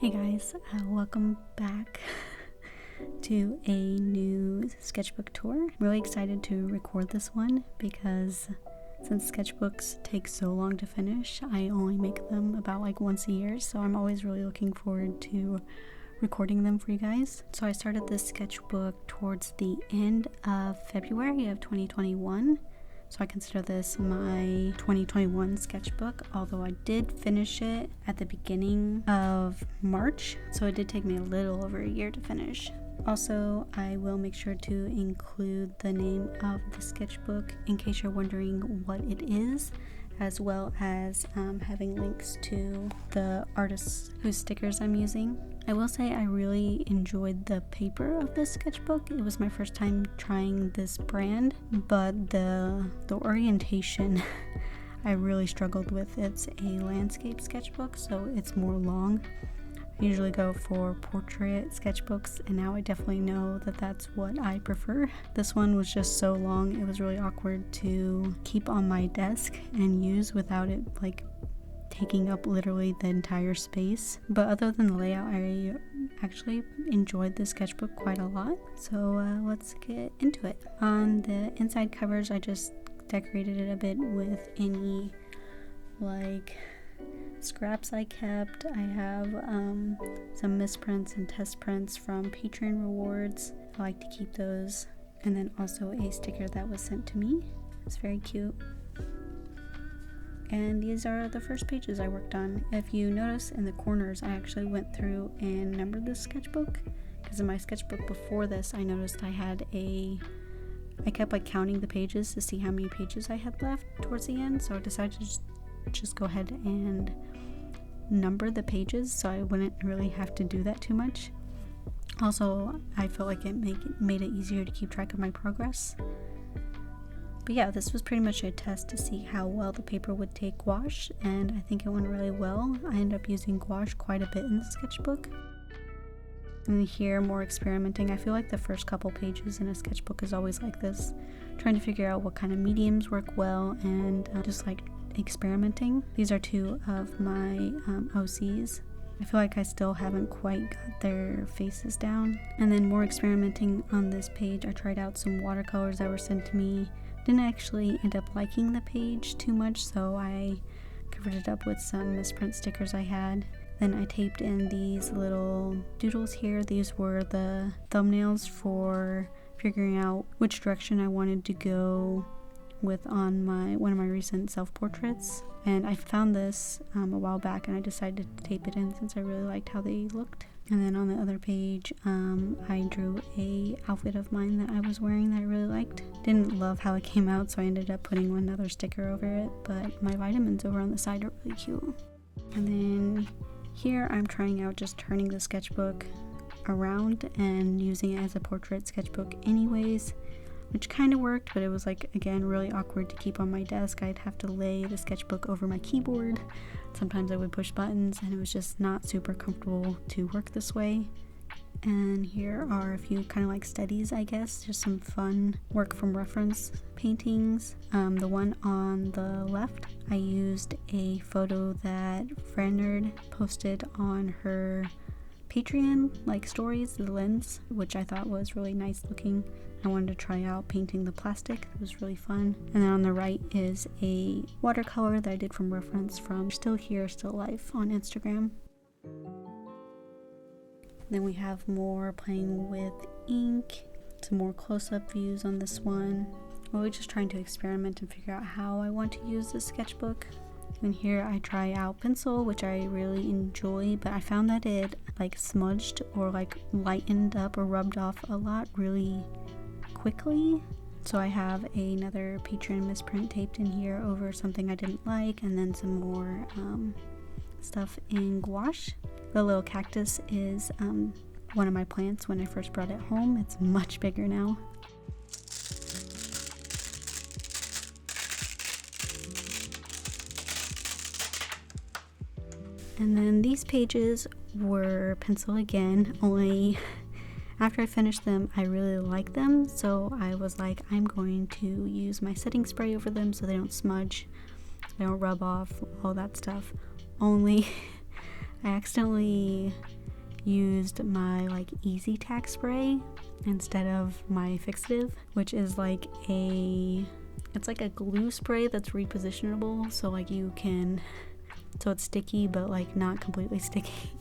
Hey guys, welcome back to a new sketchbook tour. I'm really excited to record this one because since sketchbooks take so long to finish, I only make them about like once a year, so I'm always really looking forward to recording them for you guys. So I started this sketchbook towards the end of February of 2021. So I consider this my 2021 sketchbook, although I did finish it at the beginning of March, so it did take me a little over a year to finish. Also, I will make sure to include the name of the sketchbook in case you're wondering what it is, as well as having links to the artists whose stickers I'm using. I will say I really enjoyed the paper of this sketchbook. It was my first time trying this brand, but the orientation I really struggled with. It's a landscape sketchbook, so it's more long. I usually go for portrait sketchbooks, and now I definitely know that that's what I prefer. This one was just so long, it was really awkward to keep on my desk and use without it like taking up literally the entire space. But other than the layout, I actually enjoyed the sketchbook quite a lot. So let's get into it. On the inside covers, I just decorated it a bit with any like scraps I kept. I have some misprints and test prints from Patreon rewards. I like to keep those. And then also a sticker that was sent to me. It's very cute. And these are the first pages I worked on. If you notice in the corners, I actually went through and numbered this sketchbook, because in my sketchbook before this, I noticed I kept like counting the pages to see how many pages I had left towards the end, so I decided to just go ahead and number the pages so I wouldn't really have to do that too much. Also, I felt like it made it easier to keep track of my progress. But yeah, this was pretty much a test to see how well the paper would take gouache, and I think it went really well. I ended up using gouache quite a bit in the sketchbook. And here, more experimenting. I feel like the first couple pages in a sketchbook is always like this, trying to figure out what kind of mediums work well and just like experimenting. These are two of my OCs. I feel like I still haven't quite got their faces down. And then more experimenting on this page. I tried out some watercolors that were sent to me. Didn't actually end up liking the page too much, so I covered it up with some misprint stickers I had. Then I taped in these little doodles here. These were the thumbnails for figuring out which direction I wanted to go with on one of my recent self-portraits. And I found this a while back, and I decided to tape it in since I really liked how they looked. And then on the other page, I drew a outfit of mine that I was wearing that I really liked. Didn't love how it came out, so I ended up putting another sticker over it, but my vitamins over on the side are really cute. And then here I'm trying out just turning the sketchbook around and using it as a portrait sketchbook anyways, which kind of worked, but it was like, again, really awkward to keep on my desk. I'd have to lay the sketchbook over my keyboard. Sometimes I would push buttons, and it was just not super comfortable to work this way. And here are a few kind of like studies, I guess, just some fun work from reference paintings. The one on the left, I used a photo that Friend posted on her Patreon like stories, the lens, which I thought was really nice looking. I wanted to try out painting the plastic. It was really fun. And then on the right is a watercolor that I did from reference from Still Here, Still Life on Instagram. Then we have more playing with ink, some more close-up views on this one. Really just trying to experiment and figure out how I want to use this sketchbook. And here I try out pencil, which I really enjoy, but I found that it like smudged or like lightened up or rubbed off a lot really quickly. So I have another Patreon misprint taped in here over something I didn't like, and then some more stuff in gouache. The little cactus is one of my plants when I first brought it home. It's much bigger now. And then these pages were pencil again, only after I finished them, I really like them, so I was like, I'm going to use my setting spray over them so they don't smudge, so they don't rub off, all that stuff. Only I accidentally used my like easy tack spray instead of my fixative, which is like it's like a glue spray that's repositionable, so like you can, so it's sticky but like not completely sticky.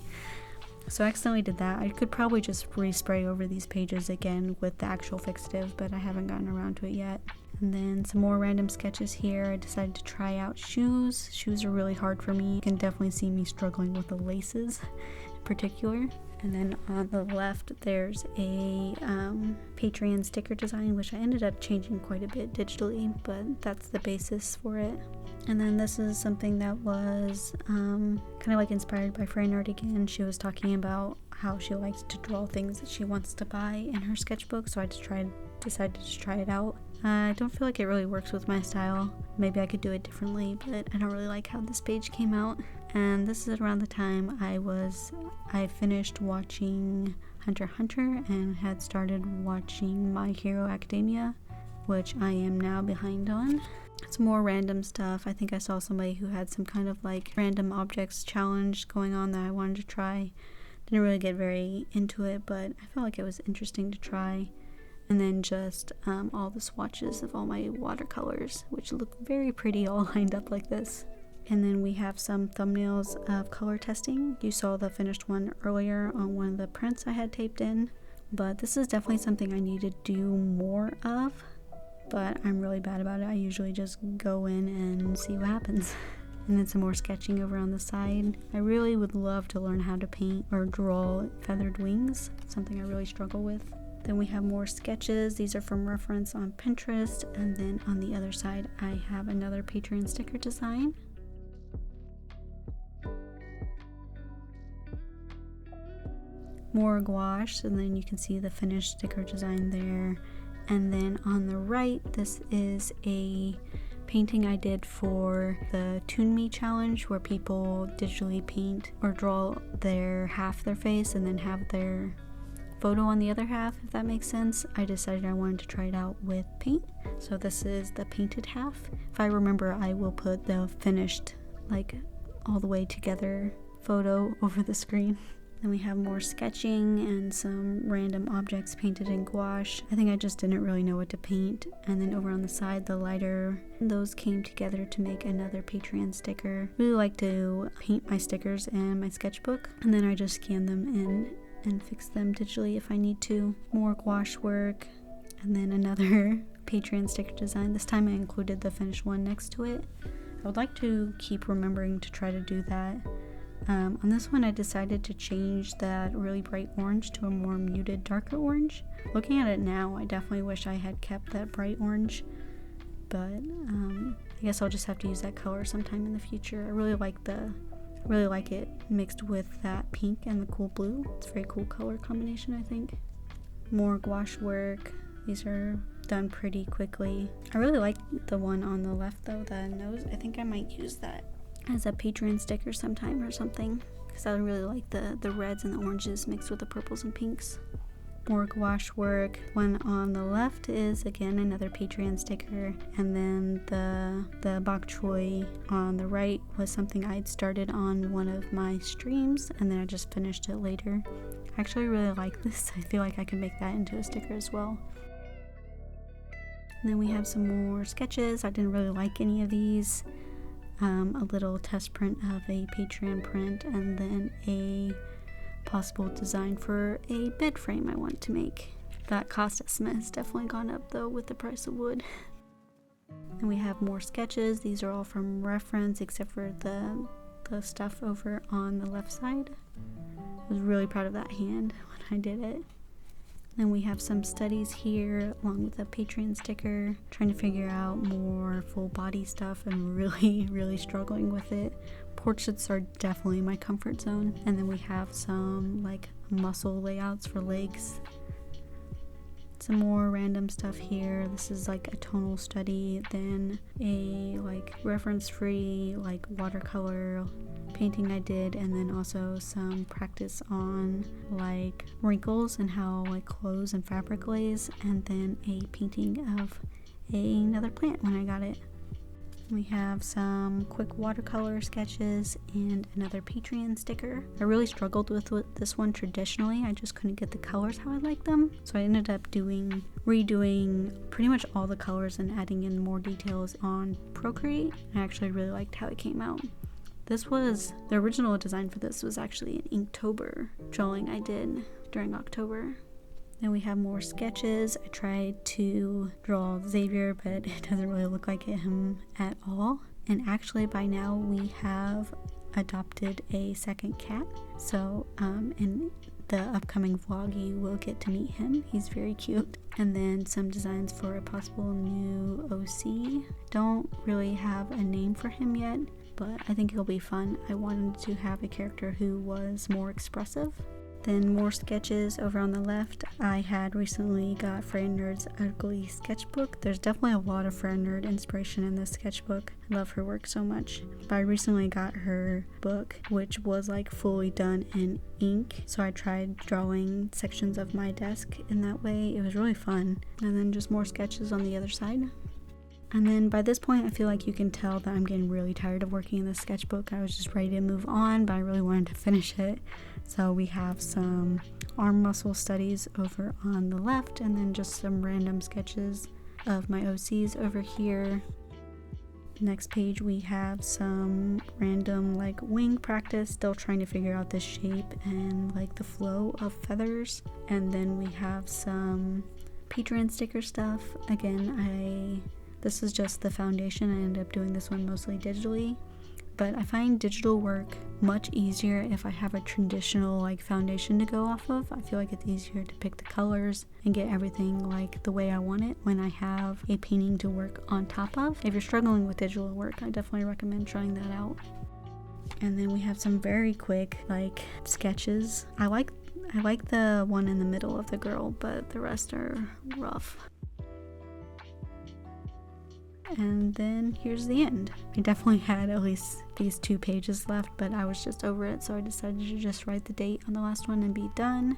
So I accidentally did that. I could probably just respray over these pages again with the actual fixative, but I haven't gotten around to it yet. And then some more random sketches here. I decided to try out shoes. Shoes are really hard for me. You can definitely see me struggling with the laces in particular. And then on the left there's a Patreon sticker design, which I ended up changing quite a bit digitally, but that's the basis for it. And then this is something that was kind of like inspired by Fran Art again. She was talking about how she likes to draw things that she wants to buy in her sketchbook, so I decided to try it out. I don't feel like it really works with my style. Maybe I could do it differently, but I don't really like how this page came out. And this is around the time I finished watching Hunter x Hunter and had started watching My Hero Academia, which I am now behind on. Some more random stuff. I think I saw somebody who had some kind of like random objects challenge going on that I wanted to try. Didn't really get very into it, but I felt like it was interesting to try. And then just all the swatches of all my watercolors, which look very pretty all lined up like this. And then we have some thumbnails of color testing. You saw the finished one earlier on one of the prints I had taped in, but this is definitely something I need to do more of, but I'm really bad about it. I usually just go in and see what happens. And then some more sketching over on the side. I really would love to learn how to paint or draw feathered wings, something I really struggle with. Then we have more sketches. These are from reference on Pinterest. And then on the other side, I have another Patreon sticker design. More gouache, and then you can see the finished sticker design there. And then on the right, this is a painting I did for the Tune Me challenge, where people digitally paint or draw half their face and then have their photo on the other half, if that makes sense. I decided I wanted to try it out with paint, so this is the painted half. If I remember, I will put the finished, like all the way together photo over the screen. Then we have more sketching and some random objects painted in gouache. I think I just didn't really know what to paint. And then over on the side, the lighter, those came together to make another Patreon sticker. Really like to paint my stickers in my sketchbook, and then I just scan them in and fix them digitally if I need to. More gouache work, and then another Patreon sticker design. This time I included the finished one next to it. I would like to keep remembering to try to do that. On this one I decided to change that really bright orange to a more muted, darker orange. Looking at it now, I definitely wish I had kept that bright orange, but I guess I'll just have to use that color sometime in the future. I really like it mixed with that pink and the cool blue. It's a very cool color combination, I think. More gouache work. These are done pretty quickly. I really like the one on the left though, the nose. I think I might use that as a Patreon sticker sometime or something, because I really like the reds and the oranges mixed with the purples and pinks. More gouache work. One on the left is again another Patreon sticker, and then the bok choy on the right was something I'd started on one of my streams, and then I just finished it later. I actually really like this. I feel like I could make that into a sticker as well. And then we have some more sketches. I didn't really like any of these. A little test print of a Patreon print, and then a possible design for a bed frame I want to make. That cost estimate has definitely gone up though with the price of wood. And we have more sketches. These are all from reference except for the stuff over on the left side. I was really proud of that hand when I did it. Then we have some studies here along with a Patreon sticker. Trying to figure out more full body stuff and really struggling with it. Portraits are definitely my comfort zone. And then we have some like muscle layouts for legs. Some more random stuff here. This is like a tonal study, then a like reference-free like watercolor painting I did, and then also some practice on like wrinkles and how like clothes and fabric lays, and then a painting of another plant when I got it. We have some quick watercolor sketches and another Patreon sticker. I really struggled with this one traditionally. I just couldn't get the colors how I like them. So I ended up redoing pretty much all the colors and adding in more details on Procreate. I actually really liked how it came out. This was, the original design for this was actually an Inktober drawing I did during October. Then we have more sketches. I tried to draw Xavier, but it doesn't really look like him at all. And actually by now we have adopted a second cat. So in the upcoming vlog you will get to meet him. He's very cute. And then some designs for a possible new OC. Don't really have a name for him yet, but I think he'll be fun. I wanted to have a character who was more expressive. Then more sketches over on the left. I had recently got Freya Nerd's Ugly Sketchbook. There's definitely a lot of Freya Nerd inspiration in this sketchbook. I love her work so much. But I recently got her book, which was like fully done in ink. So I tried drawing sections of my desk in that way. It was really fun. And then just more sketches on the other side. And then by this point, I feel like you can tell that I'm getting really tired of working in this sketchbook. I was just ready to move on, but I really wanted to finish it. So we have some arm muscle studies over on the left, and then just some random sketches of my OCs over here. Next page, we have some random like wing practice, still trying to figure out the shape and like the flow of feathers. And then we have some Patreon sticker stuff. Again, this is just the foundation. I ended up doing this one mostly digitally, but I find digital work much easier if I have a traditional like foundation to go off of. I feel like it's easier to pick the colors and get everything like the way I want it when I have a painting to work on top of. If you're struggling with digital work, I definitely recommend trying that out. And then we have some very quick like sketches. I like the one in the middle of the girl, but the rest are rough. And then here's the end. I definitely had at least these 2 pages left, but I was just over it, so I decided to just write the date on the last one and be done.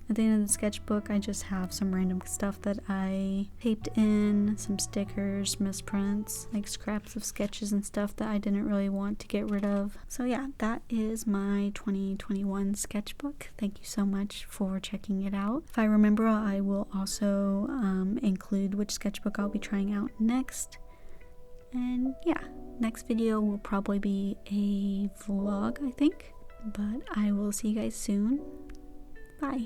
At the end of the sketchbook, I just have some random stuff that I taped in, some stickers, misprints, like scraps of sketches and stuff that I didn't really want to get rid of. So yeah, that is my 2021 sketchbook. Thank you so much for checking it out. If I remember, I will also include which sketchbook I'll be trying out next. And yeah, next video will probably be a vlog, I think. But I will see you guys soon. Bye.